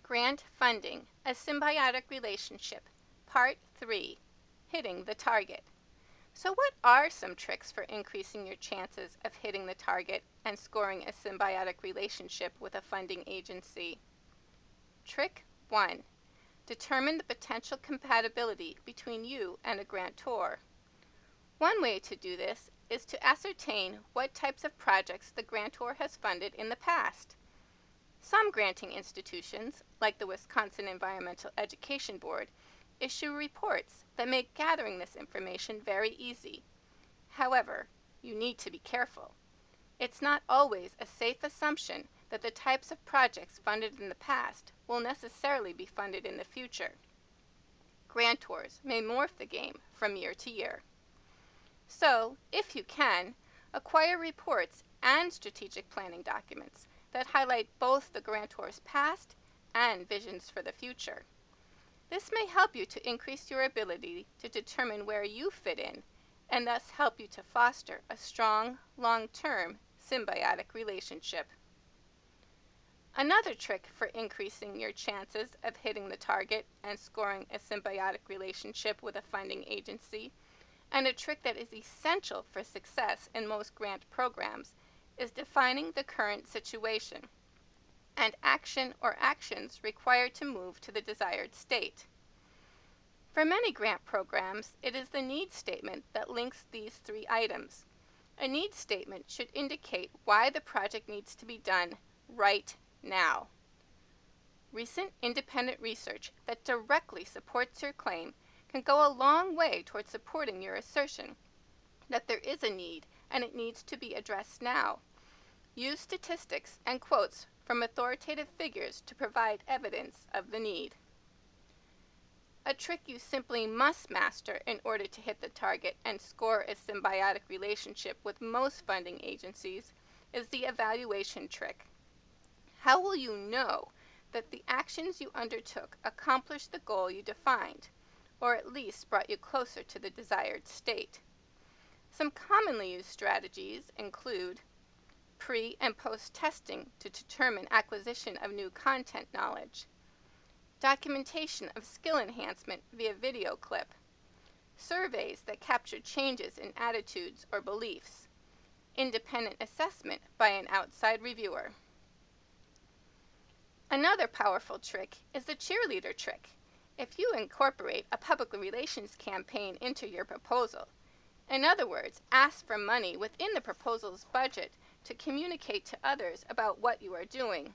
Grant Funding, a Symbiotic Relationship, Part 3, Hitting the Target. So what are some tricks for increasing your chances of hitting the target and scoring a symbiotic relationship with a funding agency? Trick 1. Determine the potential compatibility between you and a grantor. One way to do this is to ascertain what types of projects the grantor has funded in the past. Some granting institutions, like the Wisconsin Environmental Education Board, issue reports that make gathering this information very easy. However, you need to be careful. It's not always a safe assumption that the types of projects funded in the past will necessarily be funded in the future. Grantors may morph the game from year to year. So, if you can, acquire reports and strategic planning documents that highlight both the grantor's past and visions for the future. This may help you to increase your ability to determine where you fit in, and thus help you to foster a strong, long-term symbiotic relationship. Another trick for increasing your chances of hitting the target and scoring a symbiotic relationship with a funding agency, and a trick that is essential for success in most grant programs, is defining the current situation and action or actions required to move to the desired state. For many grant programs, it is the needs statement that links these three items. A needs statement should indicate why the project needs to be done right now. Recent independent research that directly supports your claim can go a long way toward supporting your assertion that there is a need and it needs to be addressed now. Use statistics and quotes from authoritative figures to provide evidence of the need. A trick you simply must master in order to hit the target and score a symbiotic relationship with most funding agencies is the evaluation trick. How will you know that the actions you undertook accomplished the goal you defined, or at least brought you closer to the desired state? Some commonly used strategies include pre- and post-testing to determine acquisition of new content knowledge, documentation of skill enhancement via video clip, surveys that capture changes in attitudes or beliefs, independent assessment by an outside reviewer. Another powerful trick is the cheerleader trick. If you incorporate a public relations campaign into your proposal, in other words, ask for money within the proposal's budget to communicate to others about what you are doing,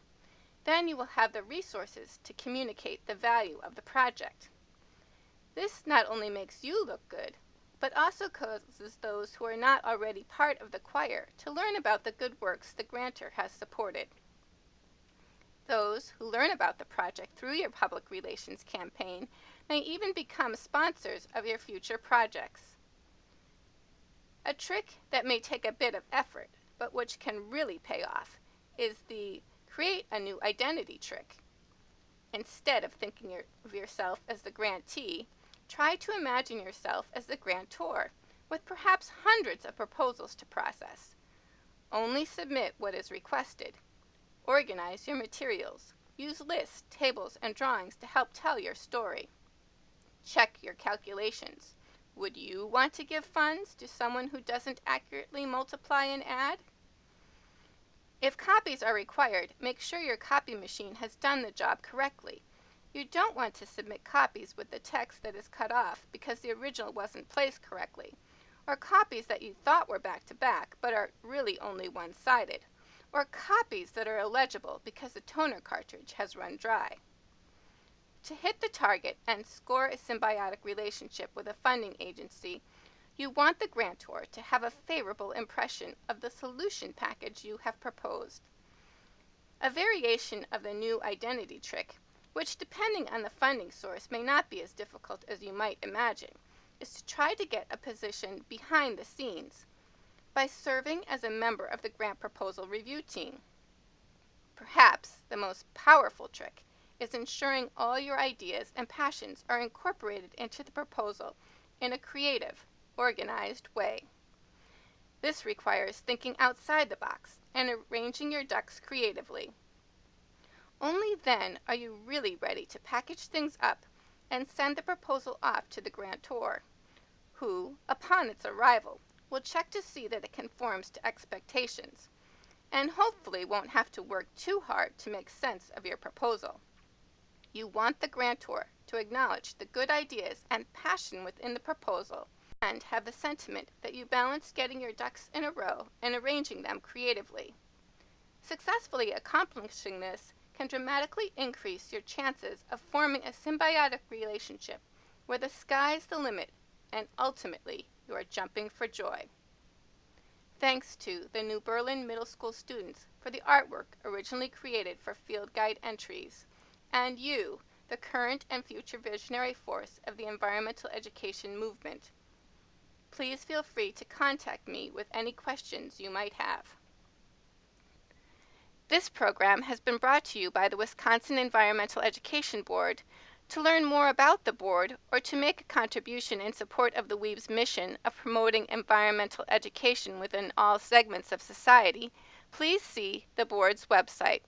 then you will have the resources to communicate the value of the project. This not only makes you look good, but also causes those who are not already part of the choir to learn about the good works the grantor has supported. Those who learn about the project through your public relations campaign may even become sponsors of your future projects. A trick that may take a bit of effort, but which can really pay off, is the create a new identity trick. Instead of thinking of yourself as the grantee, try to imagine yourself as the grantor, with perhaps hundreds of proposals to process. Only submit what is requested. Organize your materials. Use lists, tables, and drawings to help tell your story. Check your calculations. Would you want to give funds to someone who doesn't accurately multiply and add? If copies are required, make sure your copy machine has done the job correctly. You don't want to submit copies with the text that is cut off because the original wasn't placed correctly, or copies that you thought were back-to-back but are really only one-sided, or copies that are illegible because the toner cartridge has run dry. To hit the target and score a symbiotic relationship with a funding agency, you want the grantor to have a favorable impression of the solution package you have proposed. A variation of the new identity trick, which depending on the funding source may not be as difficult as you might imagine, is to try to get a position behind the scenes by serving as a member of the grant proposal review team. Perhaps the most powerful trick is ensuring all your ideas and passions are incorporated into the proposal in a creative, organized way. This requires thinking outside the box and arranging your ducks creatively. Only Only then are you really ready to package things up and send the proposal off to the grantor, who, upon its arrival, will check to see that it conforms to expectations, and hopefully won't have to work too hard to make sense of your proposal. You want the grantor to acknowledge the good ideas and passion within the proposal and have the sentiment that you balance getting your ducks in a row and arranging them creatively. Successfully accomplishing this can dramatically increase your chances of forming a symbiotic relationship where the sky's the limit and ultimately you are jumping for joy. Thanks to the New Berlin Middle School students for the artwork originally created for field guide entries, and you, the current and future visionary force of the environmental education movement. Please feel free to contact me with any questions you might have. This program has been brought to you by the Wisconsin Environmental Education Board. To learn more about the board or to make a contribution in support of the WEEB's mission of promoting environmental education within all segments of society, please see the board's website.